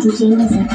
DJ Listen.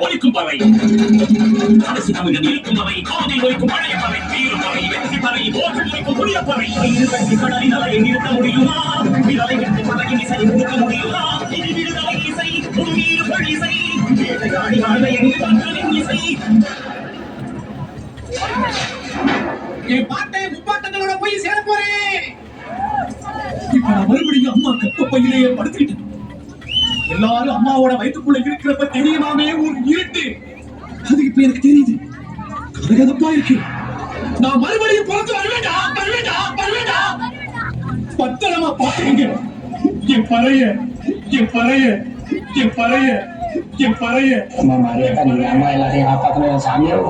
ஒழிக்கும் பறை அரசு தமிழன் இருக்கும் பறை காதில் ஒழிக்கும் பழைய பறை வீர பறை வெற்றி பறை ஓட்டில் ஒழிக்கும் புதிய பறை வெற்றி கடலில் அலையை நிறுத்த முடியுமா விரலை வெற்றி பறையின் இசை நிறுத்த முடியுமா இது விடுதலை இசை உயிர்கள் இசை வேட்டையாடி வாழ்வை மக்களின் இசை என் பாட்டை முப்பாட்டங்களோட போய் சேர போறேன். இப்ப நான் மறுபடியும் அம்மா கப்ப பையிலேயே படுத்துக்கிட்டேன். எல்லாரும் அம்மாவோட வயிற்றுக்குள்ள இருக்கிறப்ப தெரியுமாமே ஒரு இருட்டு. அது இப்ப எனக்கு தெரியுது. கதகதப்பா இருக்கு. நான் மறுபடியும் புறத்து வருவேண்டா வருவேண்டா வருவேண்டா. பத்திரமா பாத்துங்க என் பறைய என் பறைய என் பறைய என் பறைய. அம்மா மாரியக்கா நீங்க அம்மா எல்லாத்தையும் காப்பாத்தணும் சாமியோ.